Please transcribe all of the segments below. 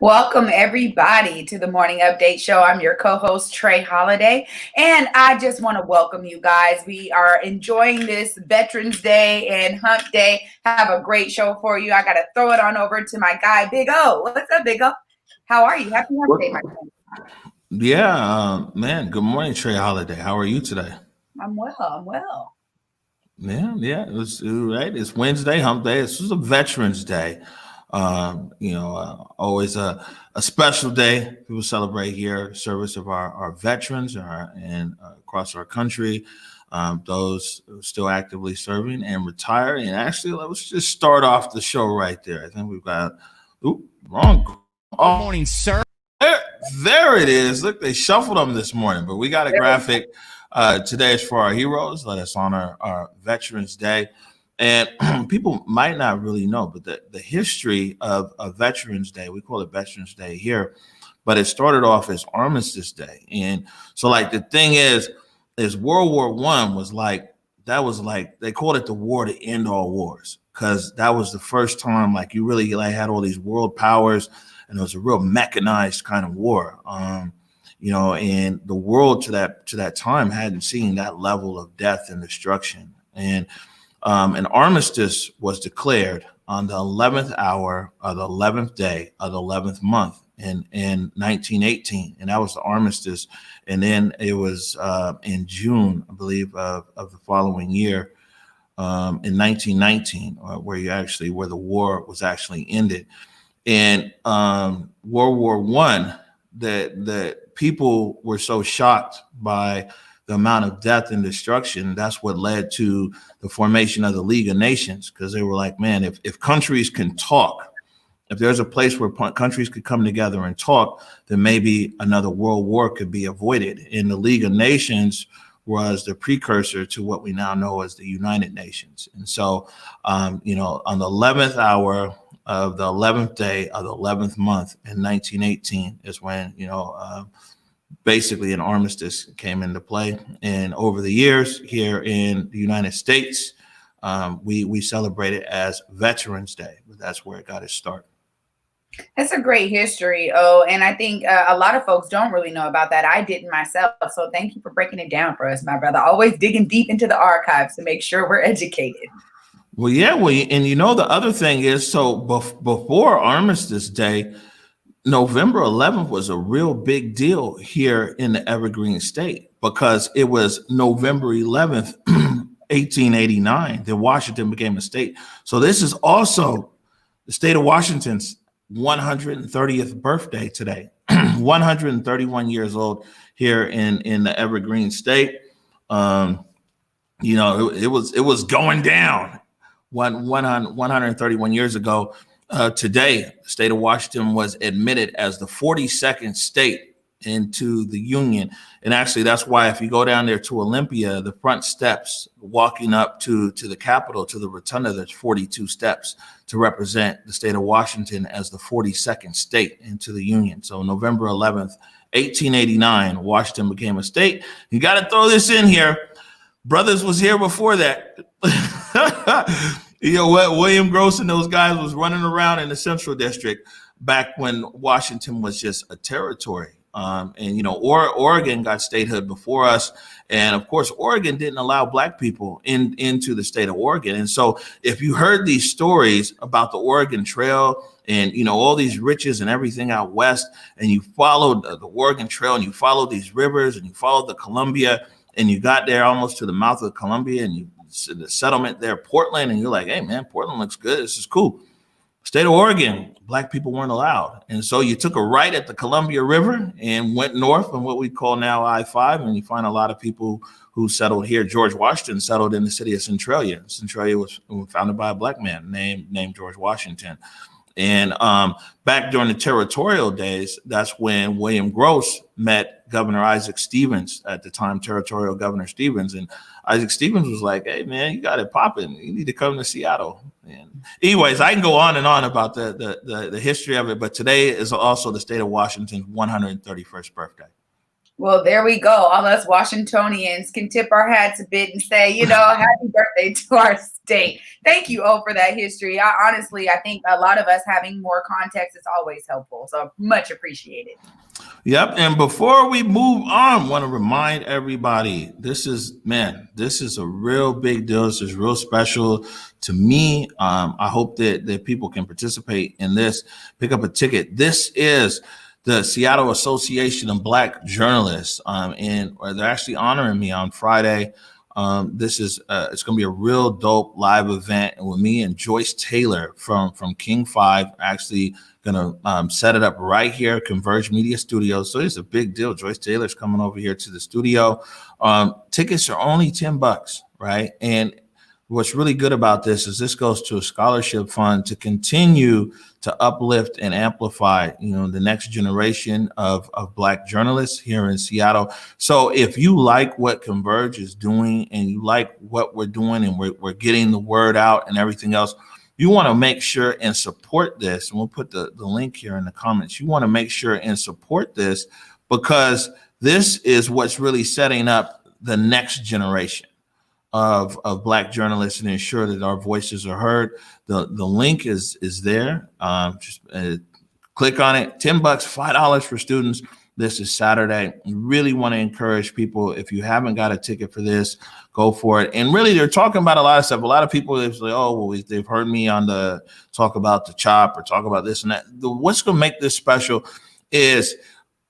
Welcome, everybody, to the Morning Update Show. I'm your co host, Trey Holiday, and I just want to welcome you guys. We are enjoying this Veterans Day and Hump Day. Have a great show for you. I got to throw it on over to my guy, Big O. What's up, Big O? How are you? Happy Hump Day, my friend. Yeah, man. Good morning, Trey Holiday. How are you today? I'm well. I'm well. Yeah. It's right. It's Wednesday, Hump Day. This is a Veterans Day. Always a special day. People celebrate here service of our veterans and across our country. Those who are still actively serving and retired. And actually, let's just start off the show right there. I think we've got. Wrong. Good morning, sir. There it is. Look, they shuffled them this morning, but we got a graphic. Today is for our heroes. Let us honor our Veterans Day. And people might not really know, but the history of Veterans Day, we call it Veterans Day here, but it started off as Armistice Day. And so like the thing is World War I was like, they called it the war to end all wars, because that was the first time like you really like had all these world powers, and it was a real mechanized kind of war. And the world to that time hadn't seen that level of death and destruction. And an armistice was declared on the 11th hour of the 11th day of the 11th month in 1918, and that was the armistice. And then it was in June, I believe, of the following year, in 1919, where the war was actually ended. And World War I, the people were so shocked by the amount of death and destruction. That's what led to the formation of the League of Nations, because they were like, man, if countries can talk, if there's a place where countries could come together and talk, then maybe another world war could be avoided. And the League of Nations was the precursor to what we now know as the United Nations. And so, on the 11th hour of the 11th day of the 11th month in 1918 is when, basically an armistice came into play. And over the years here in the United States, we celebrate it as Veterans Day, but that's where it got its start. That's a great history. Oh, and I think a lot of folks don't really know about that. I didn't myself. So thank you for breaking it down for us, my brother. Always digging deep into the archives to make sure we're educated. Well, yeah. And the other thing is, so before Armistice Day, November 11th was a real big deal here in the Evergreen State, because it was November 11th, 1889, that Washington became a state. So this is also the state of Washington's 130th birthday today, 131 years old here in the Evergreen State. It was going down 131 years ago. Today, the state of Washington was admitted as the 42nd state into the Union. And actually, that's why if you go down there to Olympia, the front steps walking up to the Capitol, to the Rotunda, there's 42 steps to represent the state of Washington as the 42nd state into the Union. So November 11th, 1889, Washington became a state. You got to throw this in here. Brothers was here before that. William Gross and those guys was running around in the Central District back when Washington was just a territory. Oregon got statehood before us. And of course, Oregon didn't allow Black people into the state of Oregon. And so if you heard these stories about the Oregon Trail and, all these riches and everything out west, and you followed the Oregon Trail and you followed these rivers and you followed the Columbia, and you got there almost to the mouth of the Columbia, and the settlement there, Portland, and you're like, hey, man, Portland looks good. This is cool. State of Oregon, Black people weren't allowed. And so you took a right at the Columbia River and went north on what we call now I-5, and you find a lot of people who settled here. George Washington settled in the city of Centralia. Centralia was founded by a Black man named George Washington. And back during the territorial days, that's when William Gross met Governor Isaac Stevens, at the time Territorial Governor Stevens. And Isaac Stevens was like, hey, man, you got it popping. You need to come to Seattle. And anyways, I can go on and on about the history of it, but today is also the state of Washington's 131st birthday. Well, there we go. All us Washingtonians can tip our hats a bit and say, happy birthday to our state. Thank you, O, for that history. I think a lot of us having more context is always helpful. So much appreciated. Yep. And before we move on, want to remind everybody, this is a real big deal. This is real special to me. I hope that people can participate in this, pick up a ticket. This is the Seattle Association of Black Journalists, and they're actually honoring me on Friday. This is it's going to be a real dope live event, and with me and Joyce Taylor from King 5 actually going to set it up right here, Converge Media Studios. So it's a big deal. Joyce Taylor's coming over here to the studio. Tickets are only $10, right? And what's really good about this is this goes to a scholarship fund to continue to uplift and amplify, the next generation of Black journalists here in Seattle. So if you like what Converge is doing and you like what we're doing and we're getting the word out and everything else, you want to make sure and support this. And we'll put the link here in the comments. You want to make sure and support this because this is what's really setting up the next generation of Black journalists and ensure that our voices are heard. The link is there. Just click on it. $10, $5 for students. This is Saturday. We really want to encourage people. If you haven't got a ticket for this, go for it. And really, they're talking about a lot of stuff. A lot of people, they say, oh, well, they've heard me on the talk about the CHOP or talk about this and that. What's going to make this special is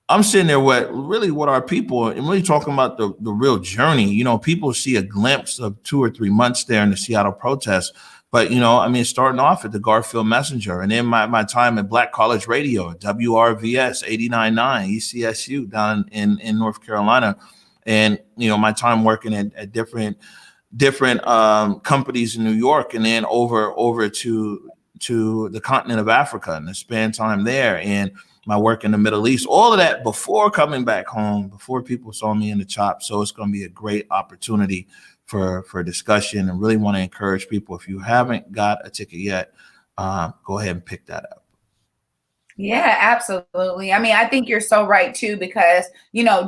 I'm sitting there with our people and really talking about the real journey. People see a glimpse of 2 or 3 months there in the Seattle protests. But, starting off at the Garfield Messenger and then my time at Black College Radio, WRVS 89.9, ECSU down in North Carolina. And, my time working at different companies in New York and then over to the continent of Africa and the span time there. And my work in the Middle East, all of that before coming back home, before people saw me in the CHOP. So it's going to be a great opportunity for discussion, and really want to encourage people. If you haven't got a ticket yet, go ahead and pick that up. Yeah, absolutely. I think you're so right too, because,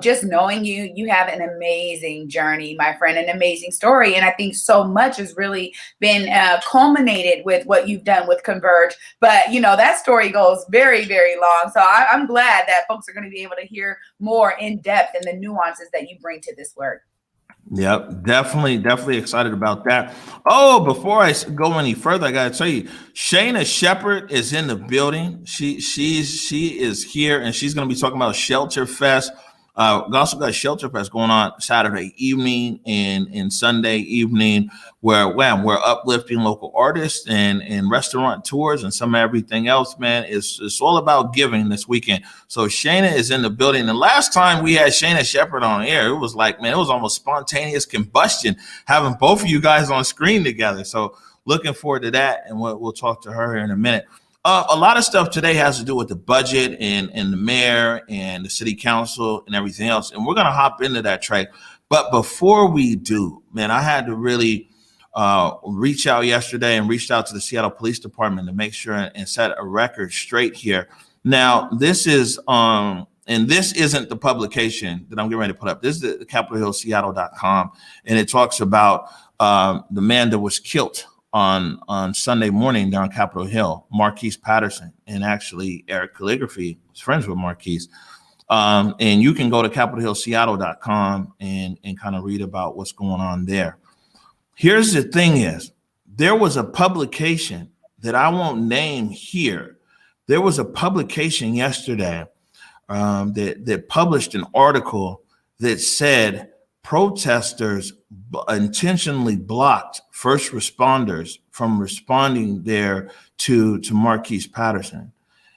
just knowing you have an amazing journey, my friend, an amazing story. And I think so much has really been culminated with what you've done with Converge. But, that story goes very, very long. So I'm glad that folks are going to be able to hear more in depth and the nuances that you bring to this work. Yep, definitely excited about that. Oh, before I go any further, I gotta tell you, Shaina Shepard is in the building. She is here, and she's gonna be talking about Shelter Fest. We also got Shelter Fest going on Saturday evening and Sunday evening, where we're uplifting local artists and restaurateurs and some of everything else, man. It's all about giving this weekend. So Shaina is in the building. The last time we had Shaina Shepard on air, it was like, man, it was almost spontaneous combustion having both of you guys on screen together. So looking forward to that, and we'll talk to her in a minute. A lot of stuff today has to do with the budget and the mayor and the city council and everything else. And we're going to hop into that, Trey. But before we do, man, I had to really reach out yesterday and reached out to the Seattle Police Department to make sure and set a record straight here. Now, this is and this isn't the publication that I'm getting ready to put up. This is the CapitolHillSeattle.com, and it talks about the man that was killed on Sunday morning down Capitol Hill, Marquise Patterson, and actually Eric Calligraphy was friends with Marquise. And you can go to CapitolHillSeattle.com and kind of read about what's going on there. Here's the thing is, there was a publication that I won't name here. There was a publication yesterday that published an article that said protesters intentionally blocked first responders from responding there to Marquise Patterson.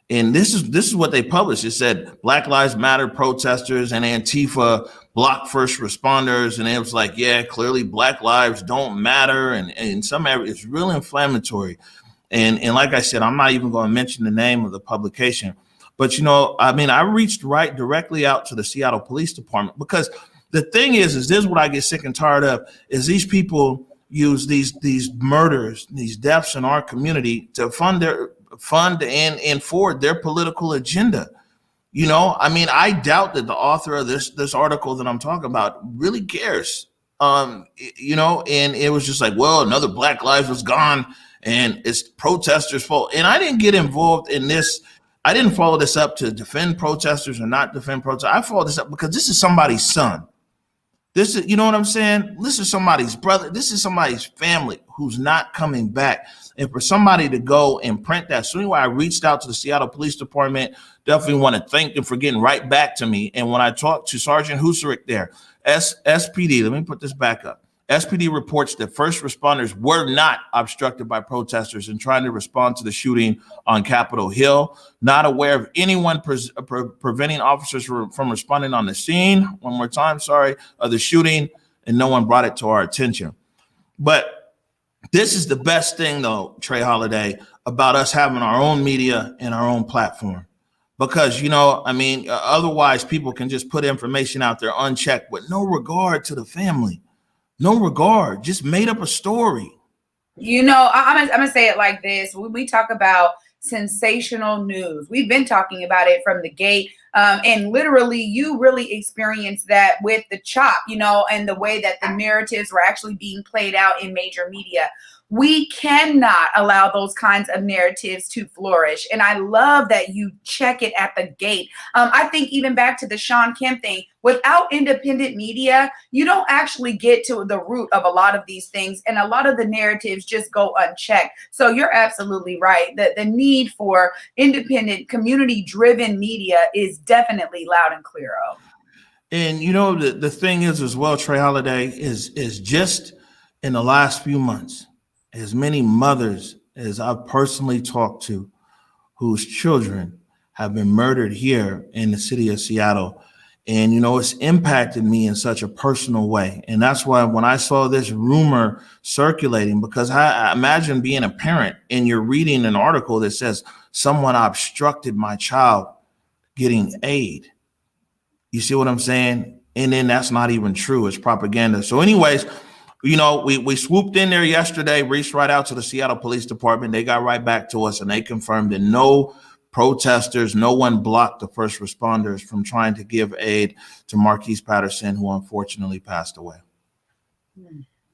And this is what they published. It said Black Lives Matter protesters and Antifa block first responders. And it was like, yeah, clearly Black lives don't matter. And in some areas, it's really inflammatory. And like I said, I'm not even going to mention the name of the publication. But, I reached directly out to the Seattle Police Department, because the thing is this is what I get sick and tired of, is these people use these murders, these deaths in our community to fund and forward their political agenda. You know, I mean, I doubt that the author of this article that I'm talking about really cares. You know, and it was just like, well, another Black life was gone, and it's protesters' fault. And I didn't get involved in this. I didn't follow this up to defend protesters or not defend protesters. I followed this up because this is somebody's son. This is, you know what I'm saying? This is somebody's brother. This is somebody's family who's not coming back. And for somebody to go and print that, so anyway, I reached out to the Seattle Police Department. Definitely want to thank them for getting right back to me. And when I talked to Sergeant Husarek there, SPD, let me put this back up. SPD reports that first responders were not obstructed by protesters in trying to respond to the shooting on Capitol Hill. Not aware of anyone preventing officers from responding on the scene. One more time, sorry, of the shooting, and no one brought it to our attention. But this is the best thing, though, Trey Holiday, about us having our own media and our own platform. Because, you know, I mean, otherwise people can just put information out there unchecked with no regard to the family. No regard, just made up a story. You know, I'm gonna say it like this. When we talk about sensational news, we've been talking about it from the gate. And literally, you really experienced that with the chop, you know, and the way that the narratives were actually being played out in major media. We cannot allow those kinds of narratives to flourish. And I love that you check it at the gate. I think even back to the Sean Kemp thing, without independent media, you don't actually get to the root of a lot of these things. And a lot of the narratives just go unchecked. So you're absolutely right. The need for independent, community-driven media is definitely loud and clear. And, you know, the thing is as well, Trey Holiday, is just in the last few months, as many mothers as I've personally talked to whose children have been murdered here in the city of Seattle. And, you know, it's impacted me in such a personal way. And that's why when I saw this rumor circulating, because I imagine being a parent and you're reading an article that says someone obstructed my child getting aid. You see what I'm saying? And then that's not even true. It's propaganda. So anyways, you know, we swooped in there yesterday, reached right out to the Seattle Police Department. They got right back to us and they confirmed that no protesters, no one blocked the first responders from trying to give aid to Marquise Patterson, who unfortunately passed away.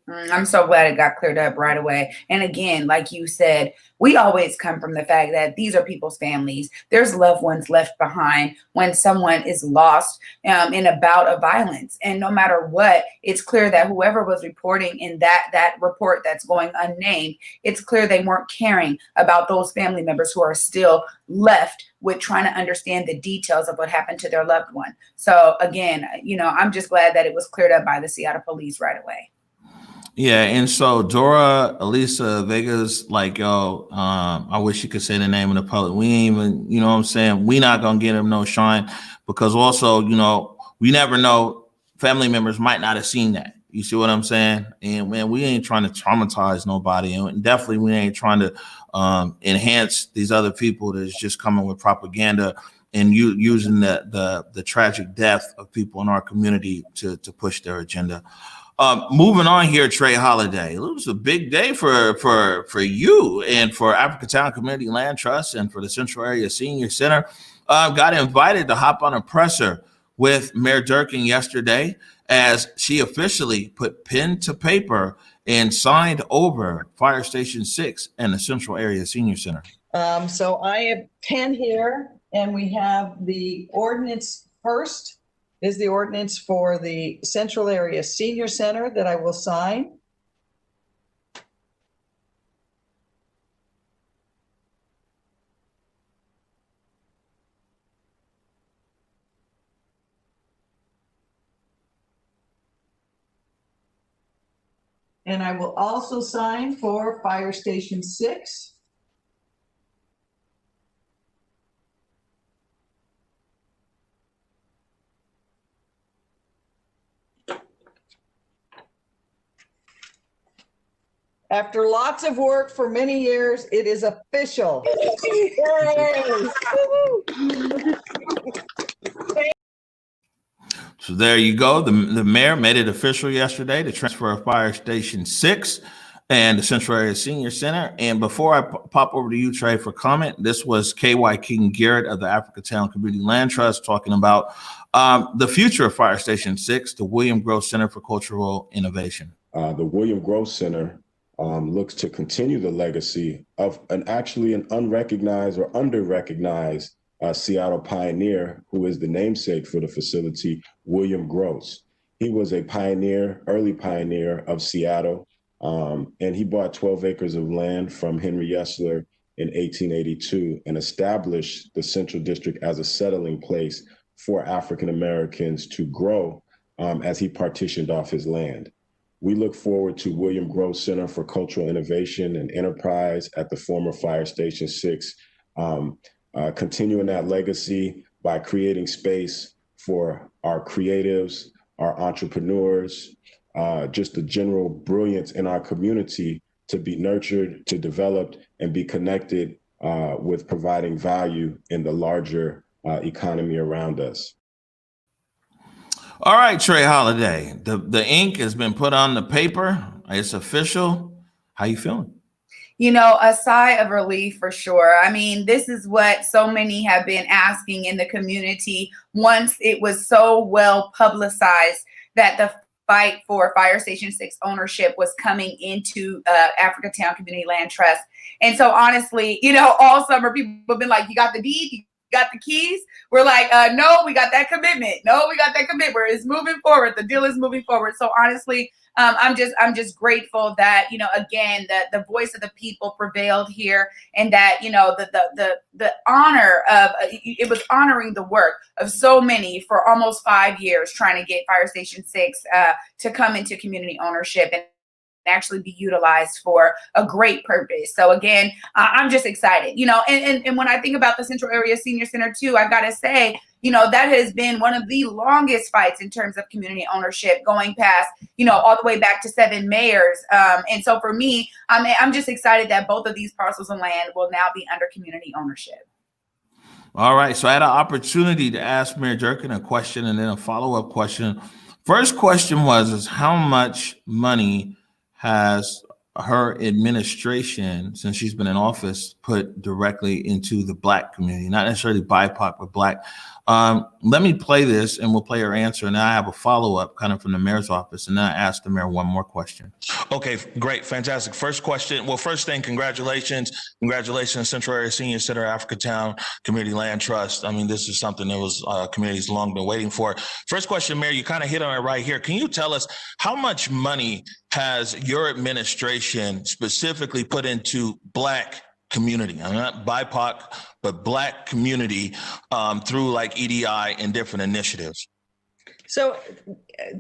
I'm so glad it got cleared up right away. And again, like you said, we always come from the fact that these are people's families. There's loved ones left behind when someone is lost in a bout of violence. And no matter what, it's clear that whoever was reporting in that report that's going unnamed, it's clear they weren't caring about those family members who are still left with trying to understand the details of what happened to their loved one. So again, you know, I'm just glad that it was cleared up by the Seattle police right away. Yeah, and so Dora, Elisa Vega's like, yo, I wish you could say the name of the public. We ain't even, you know what I'm saying? We not gonna get him no shine because also, you know, we never know. Family members might not have seen that. You see what I'm saying? And man, we ain't trying to traumatize nobody, and definitely we ain't trying to enhance these other people that's just coming with propaganda and using the tragic death of people in our community to push their agenda. Moving on here, Trey Holiday. It was a big day for you and for Africatown Community Land Trust and for the Central Area Senior Center. Got invited to hop on a presser with Mayor Durkin yesterday as she officially put pen to paper and signed over Fire Station 6 and the Central Area Senior Center. So I have 10 here, and we have the ordinance first. Is the ordinance for the Central Area Senior Center that I will sign. And I will also sign for Fire Station 6. After lots of work for many years, it is official. So there you go. The mayor made it official yesterday, the transfer of Fire Station 6 and the Central Area Senior Center. And before I pop over to you, Trey, for comment, this was KY King Garrett of the Africatown Community Land Trust talking about the future of Fire Station 6, the William Gross Center for Cultural Innovation. The William Gross Center looks to continue the legacy of an unrecognized or under-recognized Seattle pioneer who is the namesake for the facility, William Gross. He was a pioneer, early pioneer of Seattle. And he bought 12 acres of land from Henry Yesler in 1882 and established the Central District as a settling place for African Americans to grow as he partitioned off his land. We look forward to William Gross Center for Cultural Innovation and Enterprise at the former Fire Station 6, continuing that legacy by creating space for our creatives, our entrepreneurs, just the general brilliance in our community to be nurtured, to develop, and be connected with providing value in the larger economy around us. All right, Trey Holiday, the ink has been put on the paper. It's official. How you feeling? You know, a sigh of relief for sure. I mean, this is what so many have been asking in the community once it was so well publicized that the fight for Fire Station 6 ownership was coming into Africatown Community Land Trust. And so honestly, you know, all summer people have been like, you got the deed, you got the keys? We're like, no, we got that commitment. No, we got that commitment. It's moving forward. The deal is moving forward. So honestly, I'm just grateful that, you know, again, the voice of the people prevailed here, and that, you know, the honor of it was honoring the work of so many for almost 5 years trying to get Fire Station 6 to come into community ownership and actually be utilized for a great purpose. So again, I'm just excited, you know, and when I think about the Central Area Senior Center too, I gotta say, you know, that has been one of the longest fights in terms of community ownership, going past, you know, all the way back to 7 mayors. And so for me, I'm just excited that both of these parcels of land will now be under community ownership. All right. So I had an opportunity to ask Mayor Durkin a question and then a follow-up question. First question was how much money has her administration, since she's been in office, put directly into the Black community, not necessarily BIPOC, but Black. Let me play this and we'll play her answer. And then I have a follow-up kind of from the mayor's office. And then I ask the mayor one more question. Okay, great. Fantastic. First question. Well, first thing, congratulations. Congratulations, Central Area Senior Center, Africatown Community Land Trust. I mean, this is something that was communities long been waiting for. First question, Mayor, you kind of hit on it right here. Can you tell us how much money has your administration specifically put into Black community? I'm not BIPOC, but Black community through like EDI and different initiatives? So,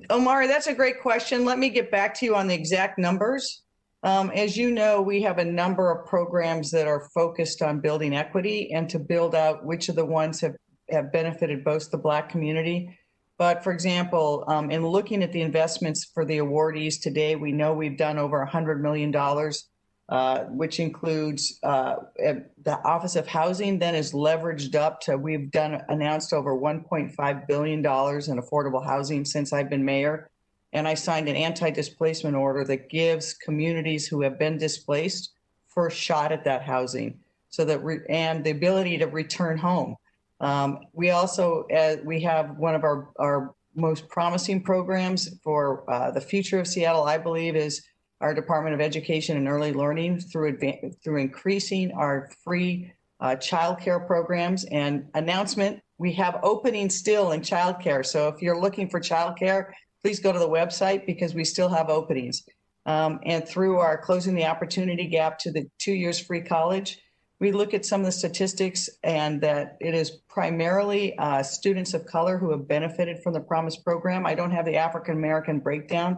Omar, that's a great question. Let me get back to you on the exact numbers. As you know, we have a number of programs that are focused on building equity and to build out which of the ones have benefited both the Black community. But for example, in looking at the investments for the awardees today, we know we've done over $100 million, which includes the Office of Housing then is leveraged up to, we've announced over $1.5 billion in affordable housing since I've been mayor. And I signed an anti-displacement order that gives communities who have been displaced first shot at that housing, so that and the ability to return home. We also, we have one of our most promising programs for the future of Seattle, I believe, is our Department of Education and Early Learning through increasing our free childcare programs. And announcement, we have openings still in childcare. So if you're looking for childcare, please go to the website because we still have openings. And through our Closing the Opportunity Gap to the 2 years free college, we look at some of the statistics and that it is primarily students of color who have benefited from the Promise program. I don't have the African-American breakdown,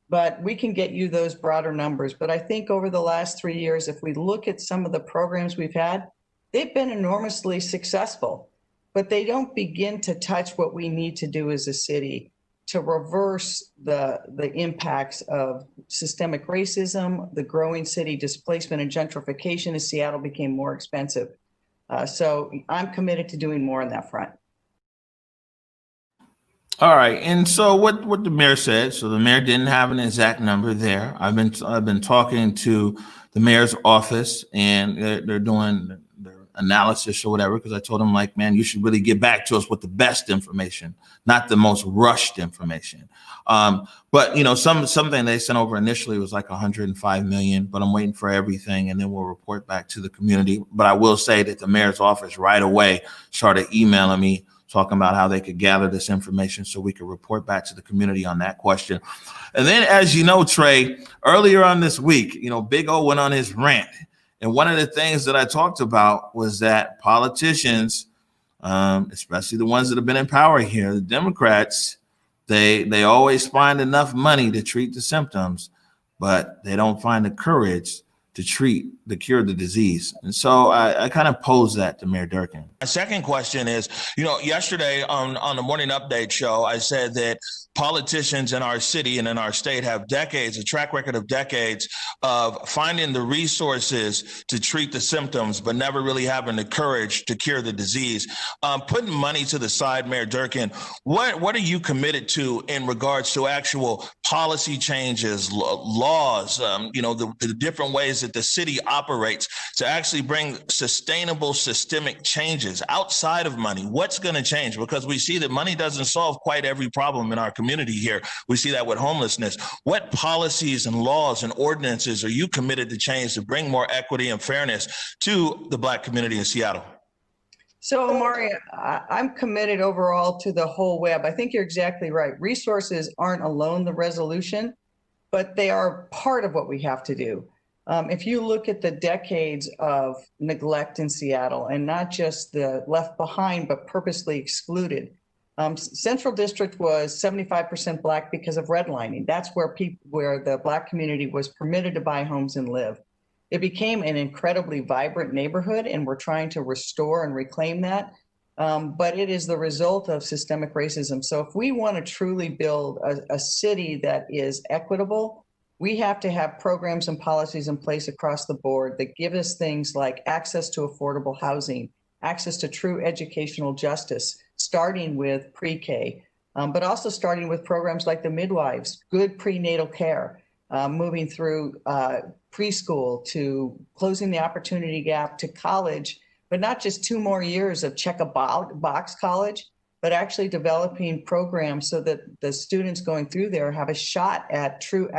but we can get you those broader numbers. But I think over the last 3 years, if we look at some of the programs we've had, they've been enormously successful, but they don't begin to touch what we need to do as a city to reverse the impacts of systemic racism, the growing city displacement and gentrification as Seattle became more expensive. So I'm committed to doing more on that front. All right, and so what the mayor said. So the mayor didn't have an exact number there. I've been talking to the mayor's office, and they're doing their analysis or whatever. Because I told them, like, man, you should really get back to us with the best information, not the most rushed information. But something they sent over initially was like 105 million. But I'm waiting for everything, and then we'll report back to the community. But I will say that the mayor's office right away started emailing me, talking about how they could gather this information so we could report back to the community on that question. And then, as you know, Trey, earlier on this week, Big O went on his rant. And one of the things that I talked about was that politicians, especially the ones that have been in power here, the Democrats, they always find enough money to treat the symptoms, but they don't find the courage to cure the disease. And so I kind of posed that to Mayor Durkin. My second question is, yesterday on the morning update show, I said that politicians in our city and in our state have a track record of decades of finding the resources to treat the symptoms, but never really having the courage to cure the disease. Putting money to the side, Mayor Durkin, what are you committed to in regards to actual policy changes, laws, the different ways that the city operates to actually bring sustainable systemic changes outside of money? What's going to change? Because we see that money doesn't solve quite every problem in our community here. We see that with homelessness. What policies and laws and ordinances are you committed to change to bring more equity and fairness to the Black community in Seattle? So, Omari, I'm committed overall to the whole web. I think you're exactly right. Resources aren't alone the resolution, but they are part of what we have to do. If you look at the decades of neglect in Seattle, and not just the left behind, but purposely excluded, Central District was 75% Black because of redlining. That's where the Black community was permitted to buy homes and live. It became an incredibly vibrant neighborhood, and we're trying to restore and reclaim that. But it is the result of systemic racism. So if we want to truly build a city that is equitable, we have to have programs and policies in place across the board that give us things like access to affordable housing, access to true educational justice, starting with pre-K, but also starting with programs like the midwives, good prenatal care, moving through preschool to closing the opportunity gap to college, but not just 2 more years of check a box college, but actually developing programs so that the students going through there have a shot at true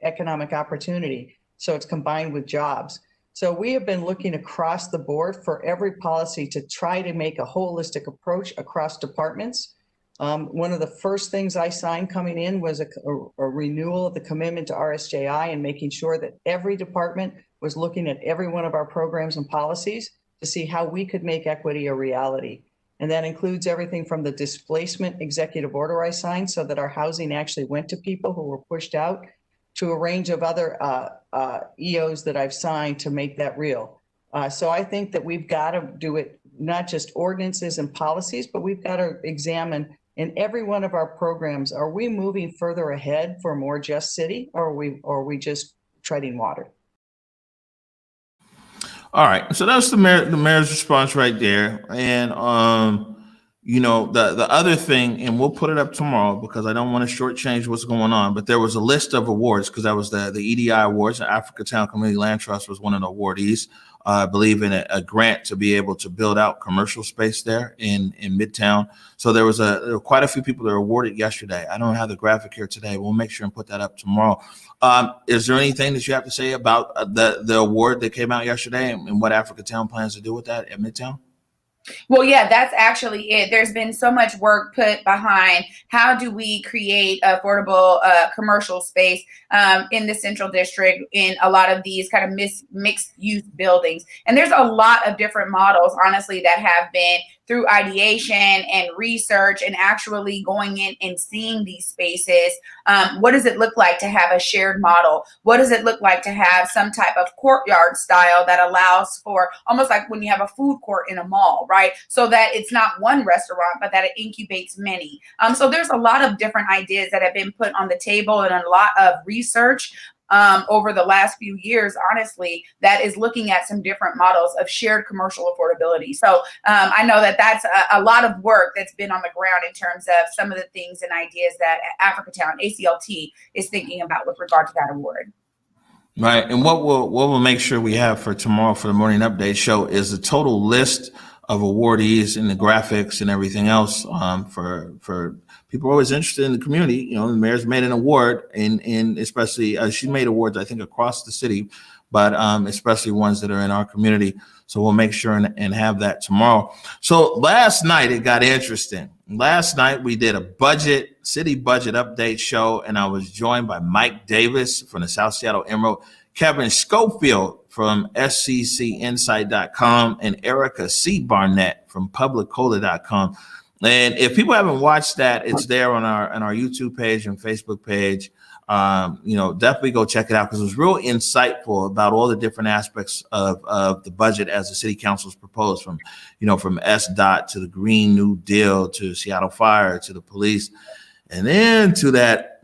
economic opportunity. So it's combined with jobs. So we have been looking across the board for every policy to try to make a holistic approach across departments. One of the first things I signed coming in was a renewal of the commitment to RSJI and making sure that every department was looking at every one of our programs and policies to see how we could make equity a reality. And that includes everything from the displacement executive order I signed so that our housing actually went to people who were pushed out, to a range of other EOs that I've signed to make that real. So I think that we've got to do it, not just ordinances and policies, but we've got to examine in every one of our programs, are we moving further ahead for a more just city, or are we just treading water? All right, so that's the mayor's response right there. And the other thing, and we'll put it up tomorrow because I don't want to shortchange what's going on, but there was a list of awards, because that was the EDI awards, and Africatown Community Land Trust was one of the awardees. I believe in a grant to be able to build out commercial space there in Midtown. So there were quite a few people that were awarded yesterday. I don't have the graphic here today. We'll make sure and put that up tomorrow. Is there anything that you have to say about the award that came out yesterday and what Africatown plans to do with that at Midtown? Well, yeah, that's actually it. There's been so much work put behind how do we create affordable commercial space in the Central District in a lot of these kind of mixed use buildings. And there's a lot of different models, honestly, that have been through ideation and research and actually going in and seeing these spaces. What does it look like to have a shared model? What does it look like to have some type of courtyard style that allows for almost like when you have a food court in a mall, right? So that it's not one restaurant, but that it incubates many. So there's a lot of different ideas that have been put on the table and a lot of research. over the last few years, honestly, that is looking at some different models of shared commercial affordability. So I know that that's a lot of work that's been on the ground in terms of some of the things and ideas that Africatown, ACLT, is thinking about with regard to that award. Right. And what we'll make sure we have for tomorrow for the morning update show is a total list of awardees and the graphics and everything else for people always interested in the community. You know, the mayor's made an award and especially she made awards, I think, across the city, but especially ones that are in our community. So we'll make sure and have that tomorrow. So last night it got interesting. Last night we did a city budget update show, and I was joined by Mike Davis from the South Seattle Emerald, Kevin Schofield from SCCinsight.com, and Erica C. Barnett from publiccola.com. And if people haven't watched that, it's there on our YouTube page and Facebook page. Definitely go check it out because it was real insightful about all the different aspects of the budget as the city council's proposed, from SDOT to the Green New Deal to Seattle Fire to the police, and then to that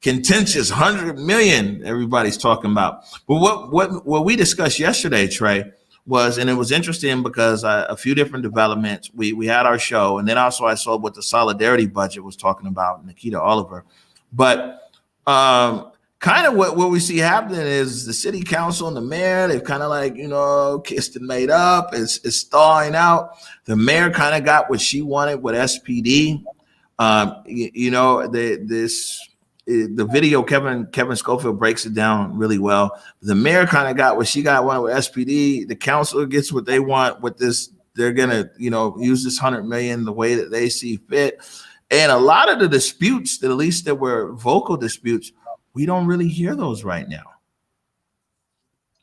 contentious $100 million everybody's talking about. But what we discussed yesterday, Trey, was, and it was interesting because a few different developments. We had our show, and then also I saw what the solidarity budget was talking about, Nikita Oliver. But kind of what we see happening is the city council and the mayor, they've kind of kissed and made up. It's stalling out. The mayor kind of got what she wanted with SPD. The video, Kevin Schofield breaks it down really well. The mayor kind of got what she wanted with SPD. The council gets what they want with this. They're gonna, use this $100 million the way that they see fit. And a lot of the disputes, at least that were vocal disputes, we don't really hear those right now.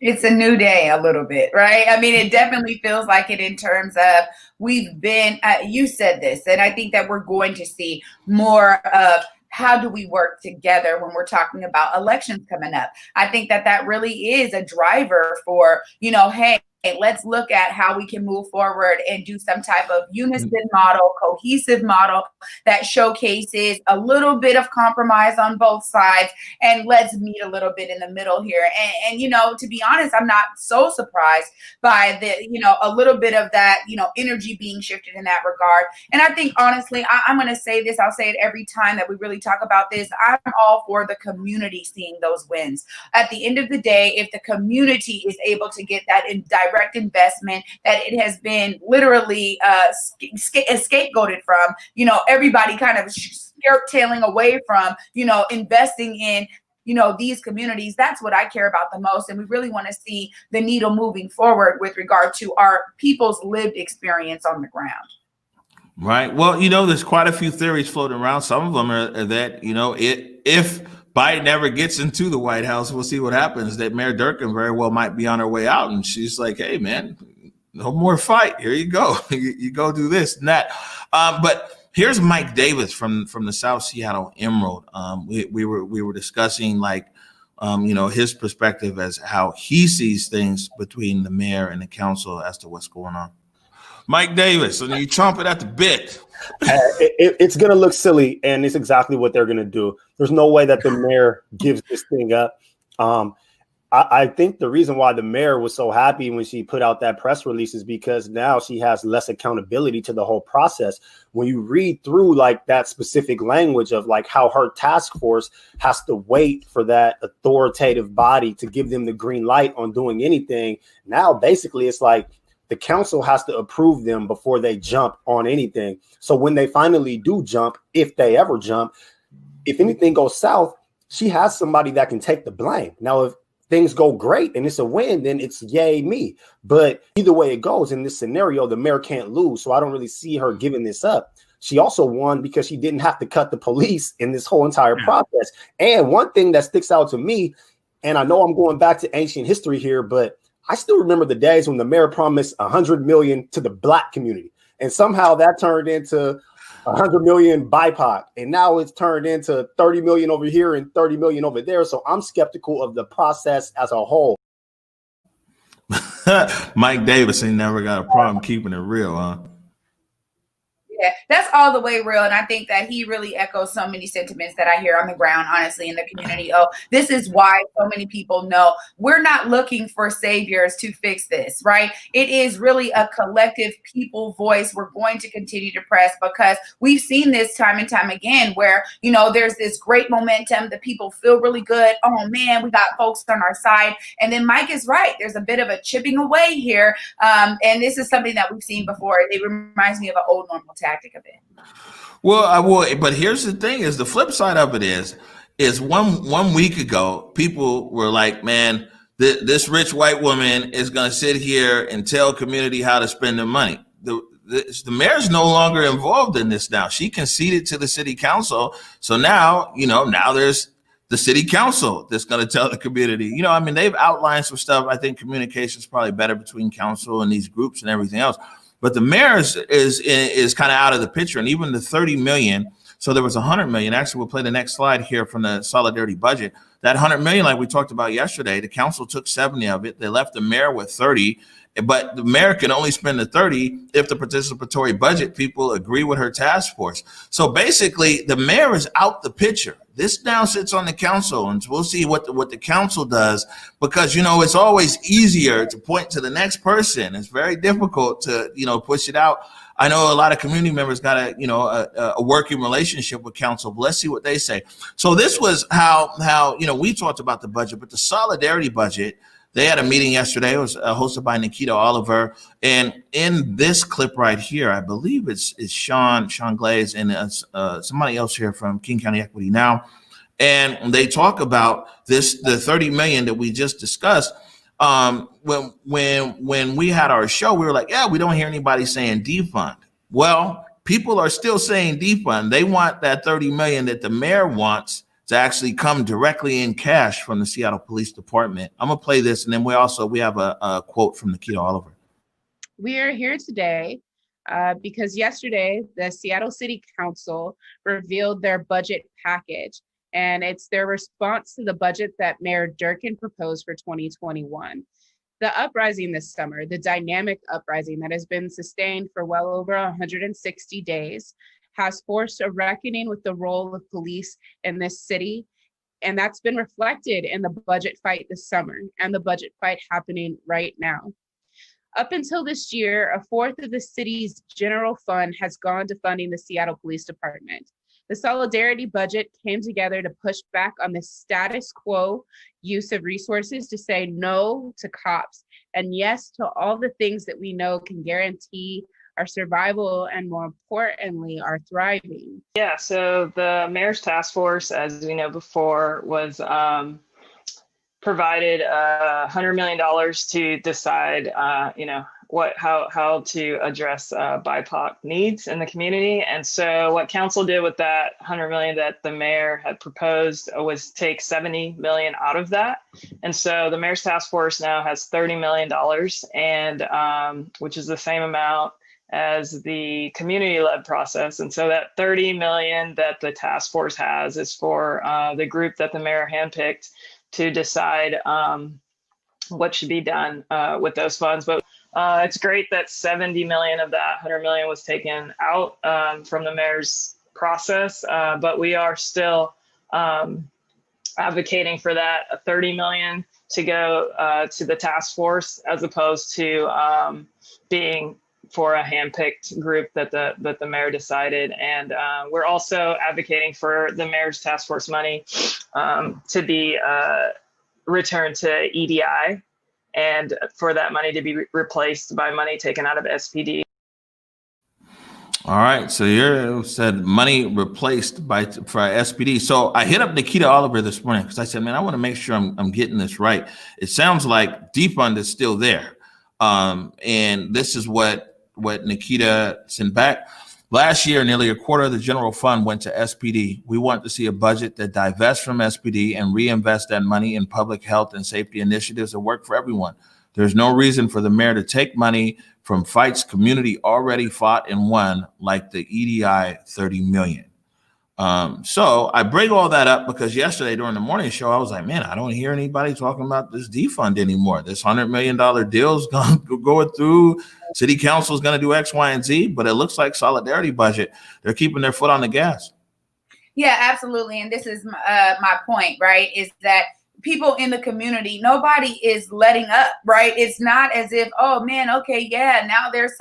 It's a new day a little bit, right? I mean, it definitely feels like it in terms of we've been, you said this, and I think that we're going to see more of how do we work together when we're talking about elections coming up. I think that really is a driver for, hey, let's look at how we can move forward and do some type of unison model, cohesive model that showcases a little bit of compromise on both sides, and let's meet a little bit in the middle here. And to be honest, I'm not so surprised by the, a little bit of that, energy being shifted in that regard. And I think, honestly, I'm going to say this, I'll say it every time that we really talk about this. I'm all for the community seeing those wins. At the end of the day, if the community is able to get that in direct investment that it has been literally scapegoated from, everybody kind of tailing away from, investing in, these communities. That's what I care about the most. And we really want to see the needle moving forward with regard to our people's lived experience on the ground. Right. Well, there's quite a few theories floating around. Some of them are that, if Biden ever gets into the White House, we'll see what happens. That Mayor Durkan very well might be on her way out. And she's like, hey, man, no more fight. Here you go. you go do this and that. But here's Mike Davis from the South Seattle Emerald. We were discussing his perspective as how he sees things between the mayor and the council as to what's going on. Mike Davis, and you chomping at the bit. It's going to look silly, and it's exactly what they're going to do. There's no way that the mayor gives this thing up. I think the reason why the mayor was so happy when she put out that press release is because now she has less accountability to the whole process. When you read through that specific language of how her task force has to wait for that authoritative body to give them the green light on doing anything, now basically it's the council has to approve them before they jump on anything. So when they finally do jump, if they ever jump, if anything goes south, she has somebody that can take the blame. Now, if things go great and it's a win, then it's yay me. But either way it goes in this scenario, the mayor can't lose. So I don't really see her giving this up. She also won because she didn't have to cut the police in this whole entire process. And one thing that sticks out to me, and I know I'm going back to ancient history here, but I still remember the days when the mayor promised $100 million to the Black community, and somehow that turned into $100 million BIPOC, and now it's turned into 30 million over here and 30 million over there. So I'm skeptical of the process as a whole. Mike Davis ain't never got a problem keeping it real, huh? Yeah, that's all the way real. And I think that he really echoes so many sentiments that I hear on the ground, honestly, in the community. Oh, this is why so many people know we're not looking for saviors to fix this, right? It is really a collective people voice. We're going to continue to press because we've seen this time and time again where, you know, there's this great momentum. The people feel really good. Oh, man, we got folks on our side. And then Mike is right. There's a bit of a chipping away here. And this is something that we've seen before. It reminds me of an old normal tactic a bit. Well, I will, but here's the thing: is the flip side of it is one week ago, people were like, "Man, this rich white woman is going to sit here and tell community how to spend their money." The mayor's no longer involved in this now. She conceded to the city council, so now now there's the city council that's going to tell the community. You know, I mean, they've outlined some stuff. I think communication is probably better between council and these groups and everything else. But the mayor is kind of out of the picture, and even the 30 million. So there was 100 million. Actually, we'll play the next slide here from the solidarity budget. That 100 million, like we talked about yesterday, the council took 70 of it. They left the mayor with 30, but the mayor can only spend the 30 if the participatory budget people agree with her task force. So basically, the mayor is out the picture. This now sits on the council, and we'll see what the council does, because, you know, it's always easier to point to the next person. It's very difficult to, push it out. I know a lot of community members got a working relationship with council, but let's see what they say. So this was how we talked about the budget, but the solidarity budget, they had a meeting yesterday. It was hosted by Nikita Oliver. And in this clip right here, I believe it's Sean Glaze and somebody else here from King County Equity Now. And they talk about the 30 million that we just discussed. When we had our show, we were like, yeah, we don't hear anybody saying defund. Well, people are still saying defund. They want that 30 million that the mayor wants to actually come directly in cash from the Seattle Police Department. I'm gonna play this, and then we have a quote from Nikita Oliver. We are here today because yesterday the Seattle City Council revealed their budget package, and it's their response to the budget that Mayor Durkin proposed for 2021. The uprising this summer, the dynamic uprising that has been sustained for well over 160 days, has forced a reckoning with the role of police in this city. And that's been reflected in the budget fight this summer and the budget fight happening right now. Up until this year, a fourth of the city's general fund has gone to funding the Seattle Police Department. The solidarity budget came together to push back on the status quo use of resources to say no to cops and yes to all the things that we know can guarantee our survival and, more importantly, our thriving. Yeah, so the mayor's task force, as we know before, was provided $100 million to decide, how to address BIPOC needs in the community. And so what council did with that 100 million that the mayor had proposed was take 70 million out of that. And so the mayor's task force now has $30 million, and which is the same amount as the community-led process. And so that 30 million that the task force has is for the group that the mayor handpicked to decide what should be done with those funds. But it's great that 70 million of that 100 million was taken out from the mayor's process, but we are still advocating for that 30 million to go to the task force, as opposed to being for a handpicked group that the mayor decided. And we're also advocating for the mayor's task force money to be returned to EDI, and for that money to be replaced by money taken out of SPD. All right, so you said money replaced for SPD. So I hit up Nikita Oliver this morning because I said, man, I want to make sure I'm getting this right. It sounds like defund is still there. And this is what Nikita sent back. Last year, nearly a quarter of the general fund went to SPD. We want to see a budget that divests from SPD and reinvest that money in public health and safety initiatives that work for everyone. There's no reason for the mayor to take money from fights community already fought and won, like the EDI 30 million. So I bring all that up because yesterday during the morning show, I was like, man, I don't hear anybody talking about this defund anymore. This $100 million deal is going through. City council is going to do X, Y, and Z, but it looks like solidarity budget. They're keeping their foot on the gas. Yeah, absolutely. And this is my point, right? Is that people in the community, nobody is letting up, right? It's not as if, oh man, okay, yeah, now there's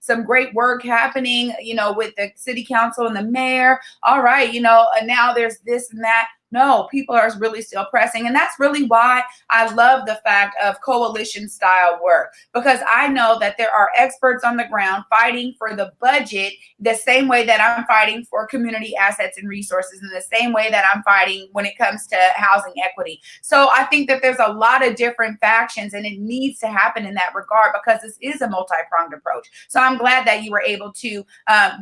some great work happening, with the city council and the mayor. All right, and now there's this and that. No, people are really still pressing. And that's really why I love the fact of coalition style work, because I know that there are experts on the ground fighting for the budget the same way that I'm fighting for community assets and resources, in the same way that I'm fighting when it comes to housing equity. So I think that there's a lot of different factions, and it needs to happen in that regard because this is a multi-pronged approach. So I'm glad that you were able to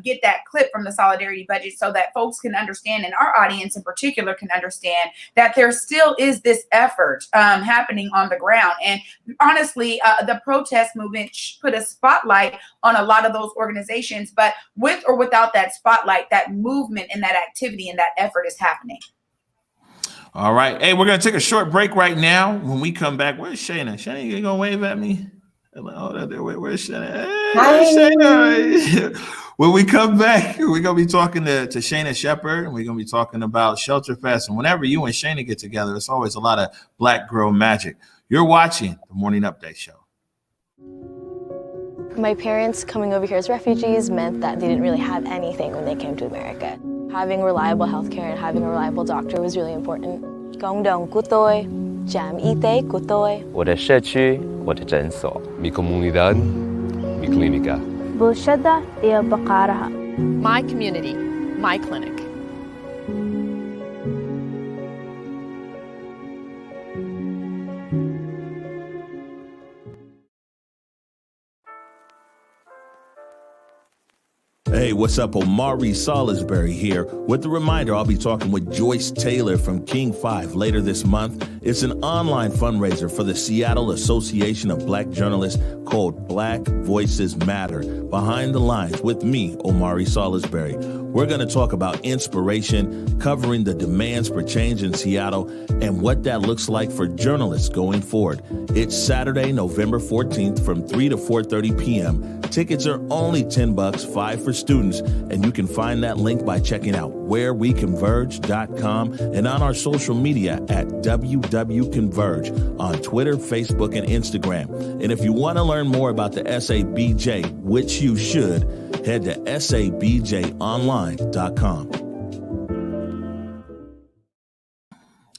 get that clip from the solidarity budget so that folks can understand, and our audience in particular can understand, that there still is this effort happening on the ground. And honestly, the protest movement put a spotlight on a lot of those organizations, but with or without that spotlight, that movement and that activity and that effort is happening. All right. Hey, we're going to take a short break right now. When we come back, where's Shaina? Shaina, you going to wave at me? Where's Shaina? Hey, Shaina. When we come back, we're going to be talking to Shaina Shepard, and we're going to be talking about Shelter Fest. And whenever you and Shaina get together, it's always a lot of Black girl magic. You're watching the Morning Update Show. My parents coming over here as refugees meant that they didn't really have anything when they came to America. Having reliable healthcare and having a reliable doctor was really important. 共同của tôi, trạm y tế của tôi. 我的社区，我的诊所。Mi comunidad, mi clínica. بلشدة هي بقارها. My community, my clinic. Hey, what's up? Omari Salisbury here with a reminder I'll be talking with Joyce Taylor from King 5 later this month. It's an online fundraiser for the Seattle Association of Black Journalists called Black Voices Matter. Behind the Lines with me, Omari Salisbury. We're going to talk about inspiration, covering the demands for change in Seattle, and what that looks like for journalists going forward. It's Saturday, November 14th from 3 to 4:30 p.m. Tickets are only $10, $5 for students, and you can find that link by checking out whereweconverge.com and on our social media at WWConverge on Twitter, Facebook, and Instagram. And if you want to learn more about the SABJ, which you should, head to sabjonline.com.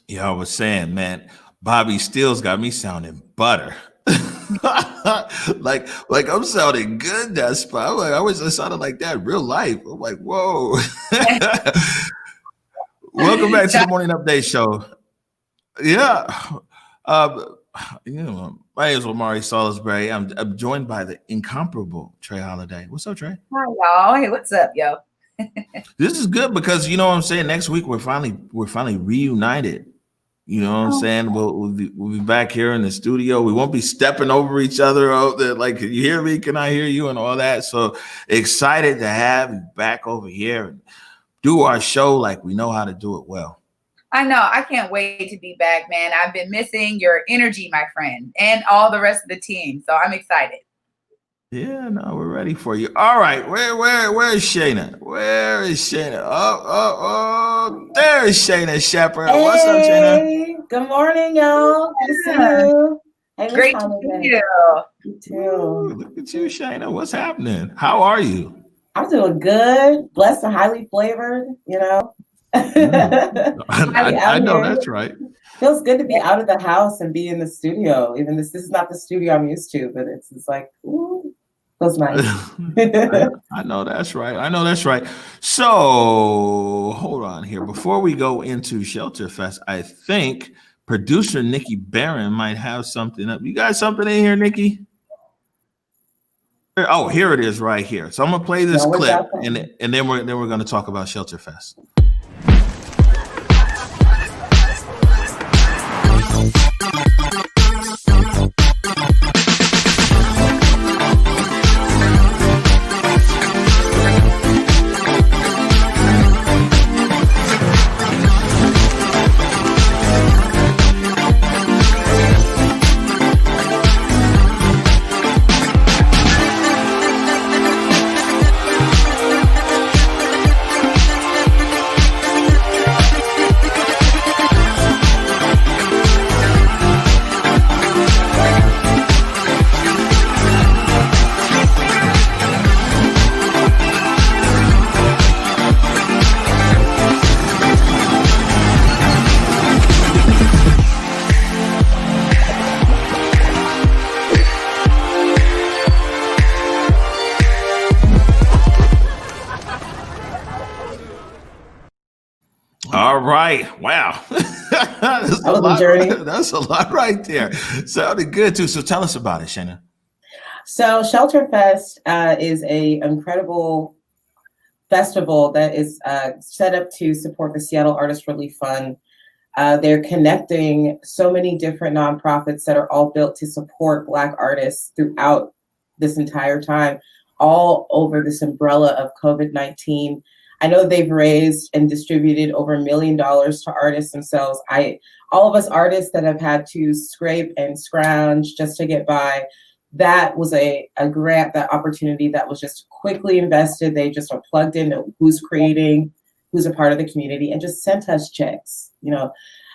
Yeah, I was saying, man, Bobby Steele's got me sounding butter. like I'm sounding good that spot. I'm like, I wish I sounded like that in real life. I'm like, whoa. Welcome back to the Morning Update Show. Yeah. My name is Omari Salisbury. I'm joined by the incomparable Trey Holiday. What's up, Trey? Hi, y'all. Hey, what's up, yo? This is good because you know what I'm saying. Next week we're finally reunited. You know what I'm saying? We'll be back here in the studio. We won't be stepping over each other out there. Like, can you hear me? Can I hear you? And all that. So excited to have you back over here and do our show like we know how to do it well. I know. I can't wait to be back, man. I've been missing your energy, my friend, and all the rest of the team. So I'm excited. Yeah, no, we're ready for you. All right, where is Shaina? Where is Shaina? Oh, there is Shaina Shepard. Hey, what's up, Shaina? Good morning, y'all. Good to see you. Hey, great to see you. You too. Ooh, look at you, Shaina. What's happening? How are you? I'm doing good. Blessed and highly flavored, you know. I know that's right. Feels good to be out of the house and be in the studio. Even this is not the studio I'm used to, but it's like, ooh, feels nice. I know that's right. I know that's right. So hold on here. Before we go into Shelter Fest, I think producer Nikki Barron might have something up. You got something in here, Nikki? Oh, here it is right here. So I'm gonna play this clip and then we're gonna talk about Shelter Fest. right. Wow. That's That was a journey. That's a lot right there. Sounded good too. So tell us about it, Shaina. So Shelter Fest is a incredible festival that is set up to support the Seattle Artist Relief Fund. They're connecting so many different nonprofits that are all built to support Black artists throughout this entire time, all over this umbrella of COVID-19. I know they've raised and distributed over $1 million to artists themselves. All of us artists that have had to scrape and scrounge just to get by, that was a grant, that opportunity that was just quickly invested. They just are plugged into who's creating, who's a part of the community, and just sent us checks, you know.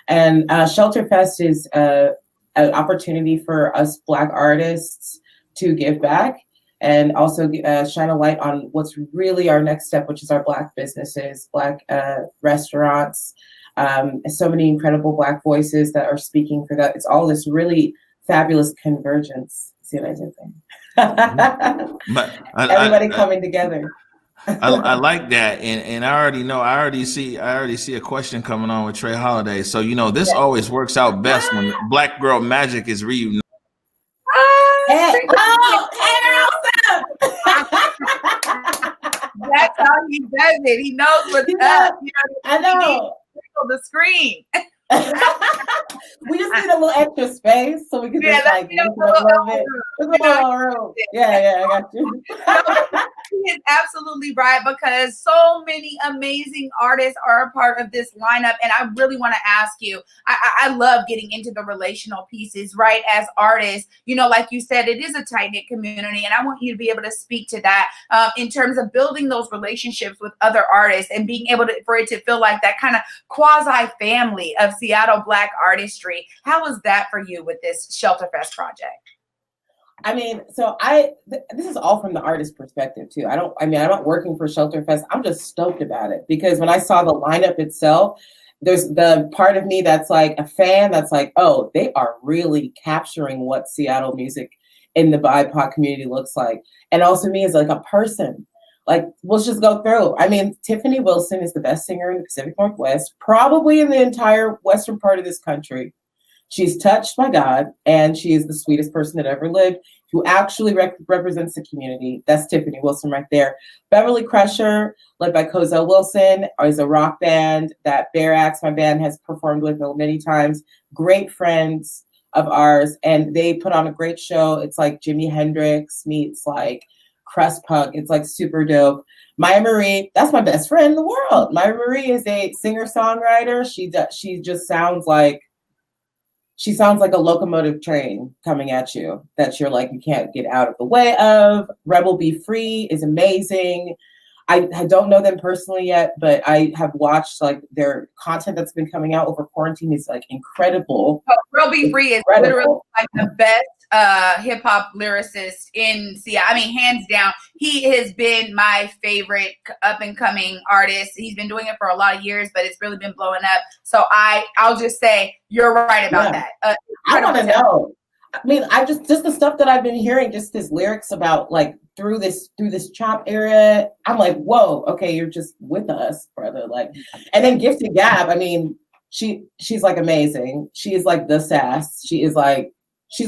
And Shelter Fest is an opportunity for us Black artists to give back and also shine a light on what's really our next step, which is our Black businesses, Black restaurants, so many incredible Black voices that are speaking for that. It's all this really fabulous convergence. See what I did there? But Everybody coming together. I like that, and I already know. I already see a question coming on with Trey Holiday. So you know this always works out best when Black Girl Magic is reunited. Hey, That's how he does it. He knows what's up. You know, I know. The screen. We just need a little extra space so we can just like a little bit. Room. Yeah, I got you. He is absolutely right, because so many amazing artists are a part of this lineup. And I really want to ask you, I love getting into the relational pieces, right? As artists, you know, like you said, it is a tight-knit community. And I want you to be able to speak to that in terms of building those relationships with other artists and being able to, for it to feel like that kind of quasi-family of Seattle Black artistry. How was that for you with this Shelter Fest project? I mean, so this is all from the artist perspective too. I'm not working for Shelter Fest. I'm just stoked about it because when I saw the lineup itself, there's the part of me that's like a fan that's like, oh, they are really capturing what Seattle music in the BIPOC community looks like. And also me as like a person. Like, let's just go through. I mean, Tiffany Wilson is the best singer in the Pacific Northwest, probably in the entire western part of this country. She's touched by God, and she is the sweetest person that ever lived, who actually represents the community. That's Tiffany Wilson right there. Beverly Crusher, led by Cozell Wilson, is a rock band that Bear Axe, my band, has performed with many times. Great friends of ours, and they put on a great show. It's like Jimi Hendrix meets like crust punk. It's like super dope. Maya Marie, that's my best friend in the world. Maya Marie is a singer-songwriter. She just sounds like a locomotive train coming at you that you're like, you can't get out of the way of. Rebel Be Free is amazing. I don't know them personally yet, but I have watched like their content that's been coming out over quarantine is like incredible. Rebel Be Free is literally like the best hip hop lyricist in Seattle. I mean, hands down, he has been my favorite up and coming artist. He's been doing it for a lot of years, but it's really been blowing up. So I'll just say you're right about that. I want to know. I mean, I just the stuff that I've been hearing, just his lyrics about like through this Chop era. I'm like, whoa, okay, you're just with us, brother. Like, and then Gifted Gab. I mean, she's like amazing. She is like the sass. She's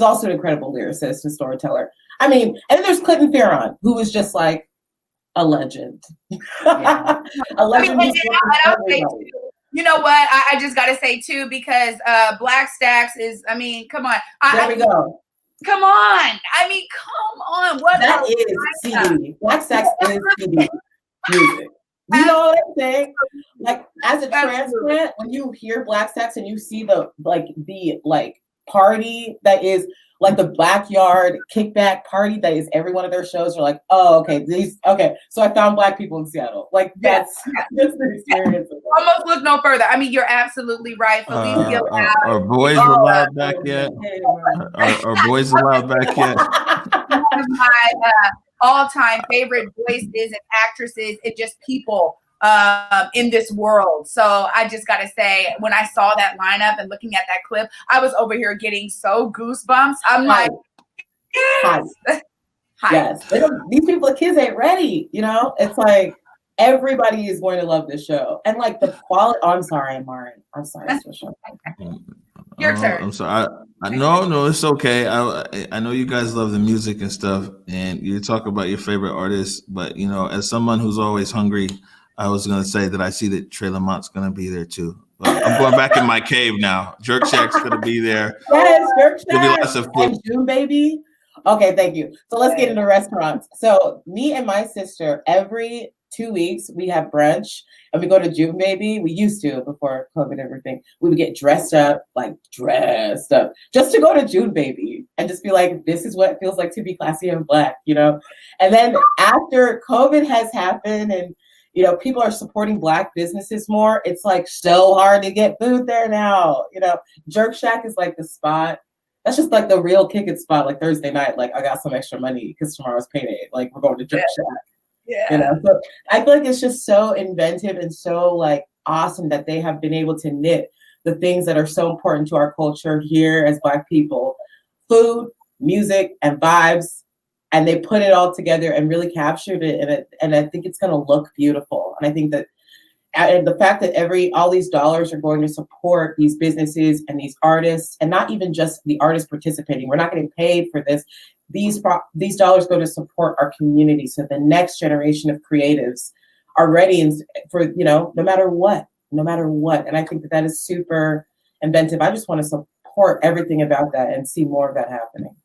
also an incredible lyricist and storyteller. I mean, and then there's Clinton Farron, who is just like a legend. Yeah. A legend. You know what? I just got to say, too, because Black Stacks is, I mean, come on. There we go. Come on. I mean, come on. What that is CD. Black Stacks is CD music. You know what I'm saying? Like, as a transplant, when you hear Black Stacks and you see the party that is like the backyard kickback party that is every one of their shows, you're like, oh, okay, so I found Black people in Seattle. Like that's the experience. Almost look no further. I mean, you're absolutely right. Are boys allowed back yet? Are boys allowed back yet? One of my all-time favorite voices and actresses and just people in this world. So I just got to say, when I saw that lineup and looking at that clip, I was over here getting so goosebumps. I'm like, yes. Yes. These people, the kids ain't ready, you know? It's like, everybody is going to love this show. And like the quality, oh, I'm sorry, Amari. I'm sorry. Your turn. I'm sorry. No, it's okay. I know you guys love the music and stuff, and you talk about your favorite artists, but you know, as someone who's always hungry, I was gonna say that I see that Trey Lamont's gonna be there too. But I'm going back in my cave now. Jerk Shack's gonna be there. Yes, Jerk Shack. There'll be lots of food. And June Baby. Okay, thank you. So let's get into restaurants. So me and my sister, every 2 weeks, we have brunch and we go to June Baby. We used to before COVID and everything. We would get dressed up, just to go to June Baby and just be like, this is what it feels like to be classy and Black, you know? And then after COVID has happened and, you know, people are supporting Black businesses more, it's like so hard to get food there now. You know, Jerk Shack is like the spot. That's just like the real kick it spot, like Thursday night, like I got some extra money because tomorrow's payday. Like we're going to Jerk Shack. Yeah. You know, so I feel like it's just so inventive and so like awesome that they have been able to knit the things that are so important to our culture here as Black people, food, music, and vibes. And they put it all together and really captured it. And I think it's going to look beautiful. And I think that and the fact that all these dollars are going to support these businesses and these artists, and not even just the artists participating. We're not getting paid for this. These dollars go to support our community, so the next generation of creatives are ready for, you know, no matter what. And I think that is super inventive. I just want to support everything about that and see more of that happening.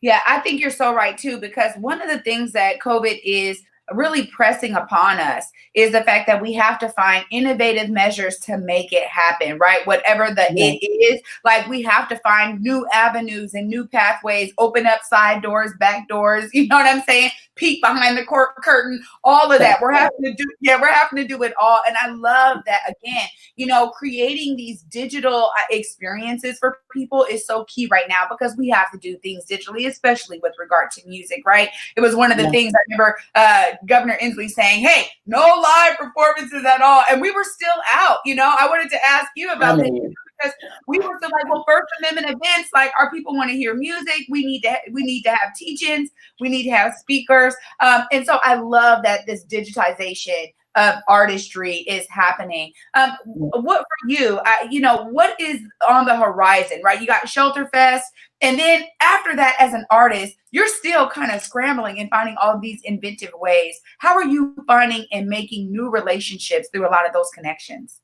Yeah, I think you're so right too, because one of the things that COVID is really pressing upon us is the fact that we have to find innovative measures to make it happen, right? Whatever it is, like we have to find new avenues and new pathways, open up side doors, back doors, you know what I'm saying? Peek behind the curtain, all of that. We're having to do it all. And I love that, again, you know, creating these digital experiences for people is so key right now, because we have to do things digitally, especially with regard to music, right? It was one of the things I remember Governor Inslee saying, hey, no live performances at all. And we were still out, you know. I wanted to ask you about this, because we were still like, well, First Amendment events, like our people want to hear music. We need to have teach-ins. We need to have speakers. And so I love that this digitization of artistry is happening. What for you, you know, what is on the horizon, right? You got Shelter Fest. And then after that, as an artist, you're still kind of scrambling and finding all of these inventive ways. How are you finding and making new relationships through a lot of those connections?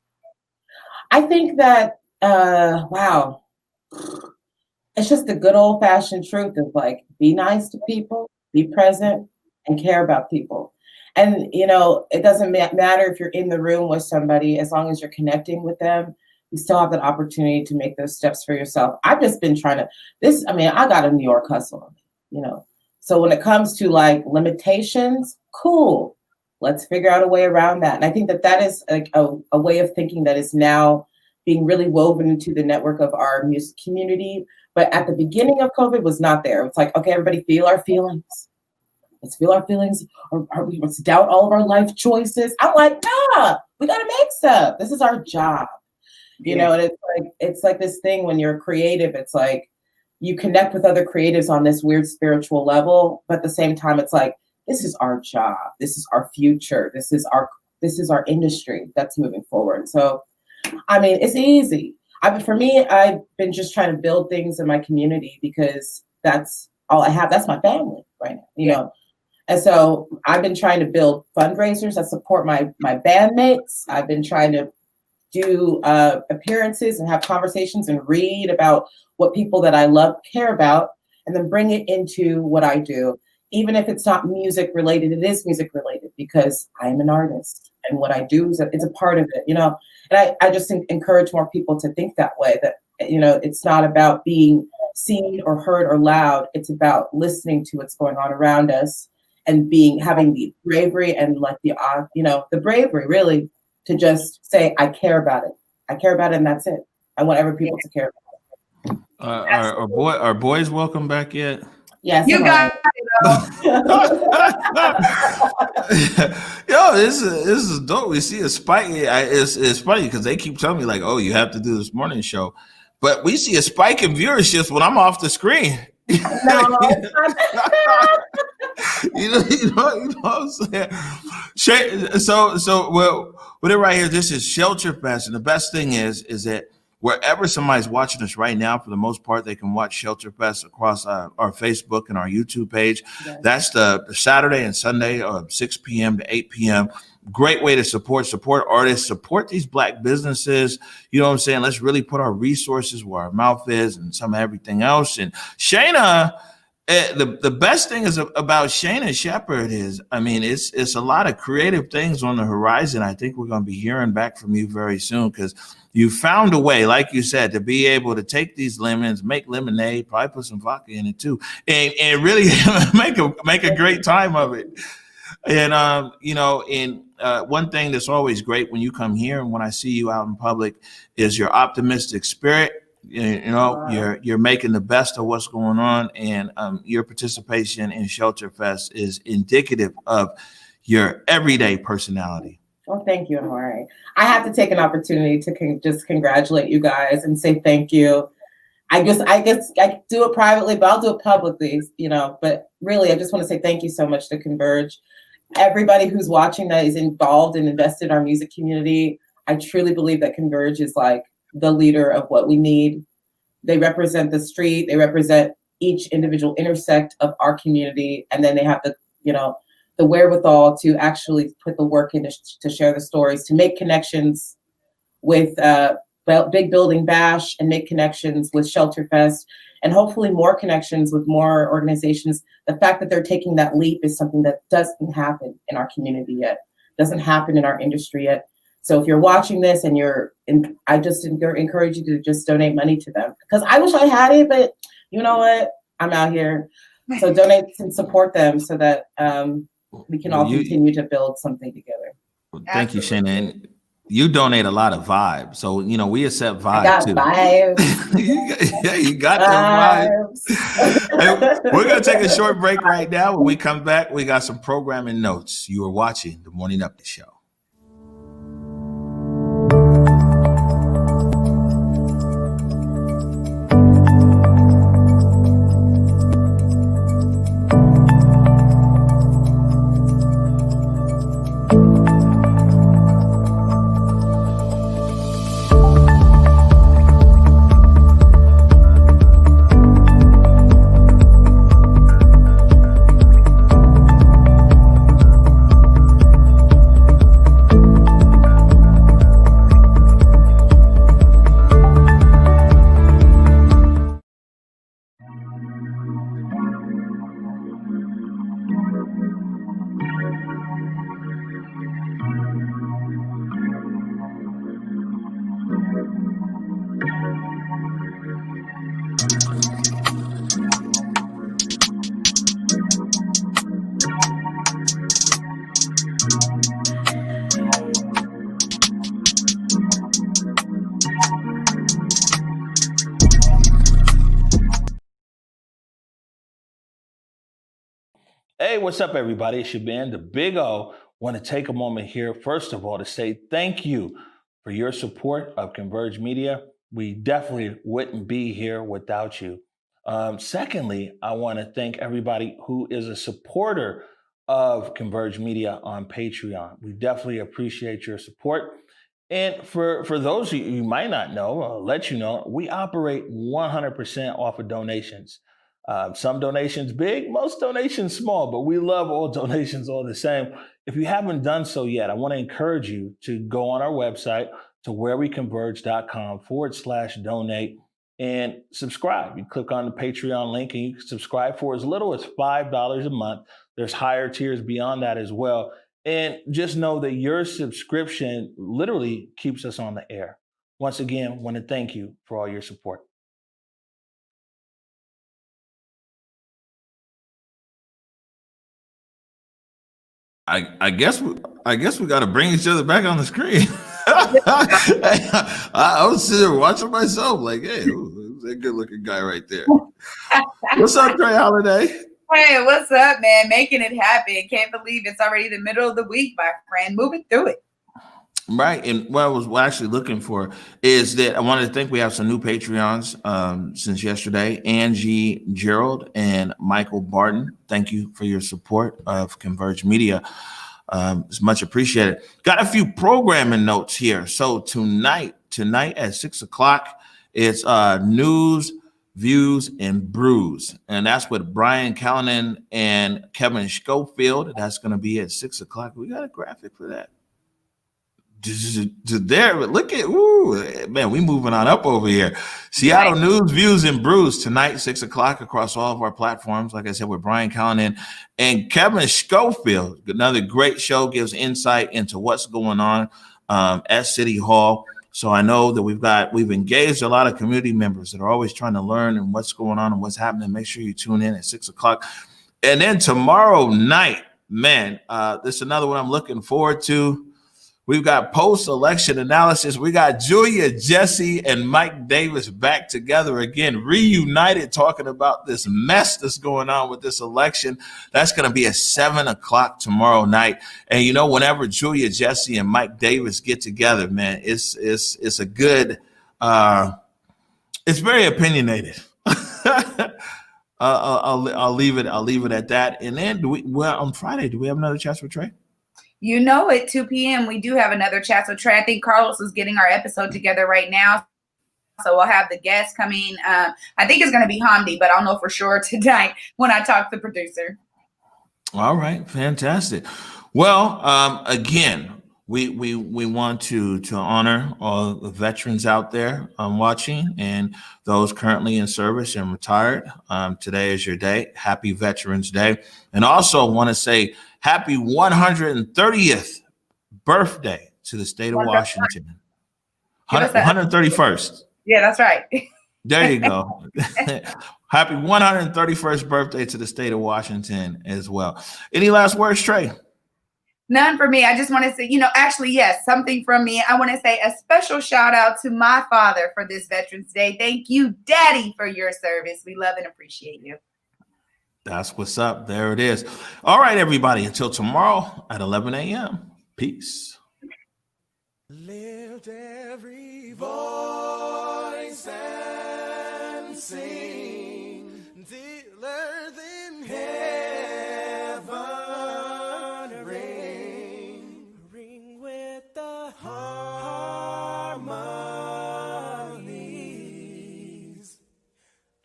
I think that, wow, it's just the good old fashioned truth of like, be nice to people, be present, and care about people. And, you know, it doesn't matter if you're in the room with somebody, as long as you're connecting with them, you still have that opportunity to make those steps for yourself. I've just been trying to, I got a New York hustle, you know. So when it comes to like limitations, cool. Let's figure out a way around that. And I think that is like a way of thinking that is now being really woven into the network of our music community. But at the beginning of COVID was not there. It's like, okay, everybody feel our feelings. Let's feel our feelings. Or let's doubt all of our life choices. I'm like, nah, we got to make stuff. This is our job. You know, and it's like this thing when you're creative, it's like you connect with other creatives on this weird spiritual level, but at the same time, it's like, this is our job. This is our future. This is our industry that's moving forward. So, I mean, it's easy. For me, I've been just trying to build things in my community because that's all I have. That's my family right now, you know? And so I've been trying to build fundraisers that support my bandmates. I've been trying to do appearances and have conversations and read about what people that I love care about, and then bring it into what I do. Even if it's not music related, it is music related because I'm an artist and what I do it's a part of it, you know? And I just encourage more people to think that way, that, you know, it's not about being seen or heard or loud. It's about listening to what's going on around us and having the bravery and like the bravery really to just say, I care about it. I care about it, and that's it. I want every people to care about it. Are boys welcome back yet? Yes. You got it. Yo, this is dope. We see a spike. It's funny because they keep telling me like, oh, you have to do this morning show. But we see a spike in viewership when I'm off the screen. No, you know what I'm saying? Well, with it right here, this is Shelter Fest, and the best thing is that wherever somebody's watching us right now, for the most part, they can watch Shelter Fest across our Facebook and our YouTube page. Yes. That's the Saturday and Sunday, 6 p.m. to 8 p.m. Great way to support artists, support these Black businesses. You know what I'm saying? Let's really put our resources where our mouth is and some of everything else. And Shaina, the best thing is about Shaina Shepard is, I mean, it's a lot of creative things on the horizon. I think we're going to be hearing back from you very soon, because you found a way, like you said, to be able to take these lemons, make lemonade, probably put some vodka in it too, and really make a great time of it. And one thing that's always great when you come here and when I see you out in public is your optimistic spirit. You're making the best of what's going on, and your participation in Shelter Fest is indicative of your everyday personality. Well, thank you, Amari. I have to take an opportunity to just congratulate you guys and say thank you. I guess I do it privately, but I'll do it publicly, but really, I just want to say thank you so much to Converge. Everybody who's watching that is involved and invested in our music community. I truly believe that Converge is like the leader of what we need. They represent the street. They represent each individual intersect of our community. And then they have the wherewithal to actually put the work in to share the stories, to make connections with Big Building Bash and make connections with Shelter Fest, and hopefully more connections with more organizations. The fact that they're taking that leap is something that doesn't happen in our community yet, doesn't happen in our industry yet. So if you're watching this and I just encourage you to just donate money to them, because I wish I had it, but you know what? I'm out here. So donate and support them so that we can all continue to build something together. Well, thank you, Shaina. And you donate a lot of vibes. So, we accept vibes too. Vibes. you got those vibes. We're going to take a short break right now. When we come back, we got some programming notes. You are watching the Morning Update Show. Hey, what's up, everybody? It's your band, the Big O. Want to take a moment here, first of all, to say thank you for your support of Converge Media. We definitely wouldn't be here without you. Secondly, I want to thank everybody who is a supporter of Converge Media on Patreon. We definitely appreciate your support. And for those of you who might not know, I'll let you know, we operate 100% off of donations. Some donations big, most donations small, but we love all donations all the same. If you haven't done so yet, I want to encourage you to go on our website to whereweconverge.com/donate and subscribe. You click on the Patreon link and you can subscribe for as little as $5 a month. There's higher tiers beyond that as well. And just know that your subscription literally keeps us on the air. Once again, I want to thank you for all your support. I guess we got to bring each other back on the screen. I was sitting there watching myself like, hey, who's that good looking guy right there? What's up, Trey Holiday? Hey, what's up, man? Making it happen. Can't believe it's already the middle of the week, my friend. Moving through it. Right. And what I was actually looking for is that I wanted to thank we have some new Patreons since yesterday. Angie Gerald and Michael Barton. Thank you for your support of Converge Media. It's much appreciated. Got a few programming notes here. So tonight at 6 o'clock, it's news, views, and brews. And that's with Brian Callanan and Kevin Schofield. That's going to be at 6 o'clock. We got a graphic for that. There, look at, ooh, man, we moving on up over here. Seattle News, Views, and Brews tonight, 6 o'clock across all of our platforms. Like I said, with Brian Callanan and Kevin Schofield. Another great show, gives insight into what's going on at City Hall. So I know that we've engaged a lot of community members that are always trying to learn and what's going on and what's happening. Make sure you tune in at 6 o'clock. And then tomorrow night, man, this is another one I'm looking forward to. We've got post-election analysis. We got Julia, Jesse, and Mike Davis back together again, reunited, talking about this mess that's going on with this election. That's going to be at 7 o'clock tomorrow night. And you know, whenever Julia, Jesse, and Mike Davis get together, man, it's a good. It's very opinionated. I'll leave it at that. And then on Friday, do we have another Chats with Trey? You know, at 2 p.m. we do have another Chats with Trey. I think Carlos is getting our episode together right now. So we'll have the guest coming. I think it's going to be Hamdi, but I'll know for sure tonight when I talk to the producer. All right. Fantastic. Well, again, we want to honor all the veterans out there watching and those currently in service and retired. Today is your day. Happy Veterans Day. And also want to say happy 130th birthday to the state of Washington. 131st. Yeah, that's right. There you go. Happy 131st birthday to the state of Washington as well. Any last words, Trey? None for me. I just want to say, actually, yes, something from me. I want to say a special shout out to my father for this Veterans Day. Thank you, Daddy, for your service. We love and appreciate you. That's what's up. There it is. All right, everybody. Until tomorrow at 11 a.m. Peace. Lift every voice and sing till earth in heaven ring with the harmonies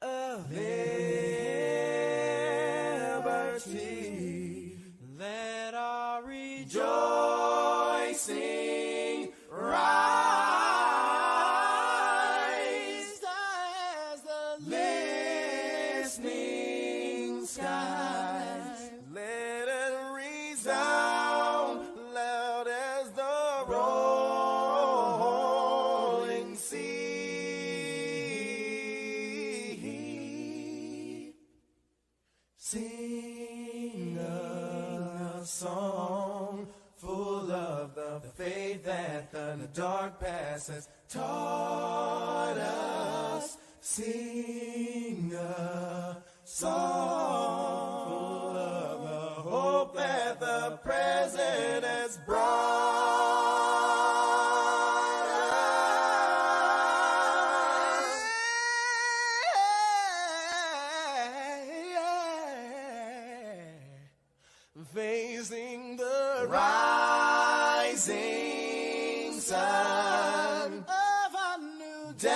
of liberty. Let our rejoicing rise as the listening skies. Let it resound loud as the rolling sea. Sing a song full of the faith that the dark past has taught us. Sing a song full of the hope that the present has brought us. Facing the rising sun of a new day.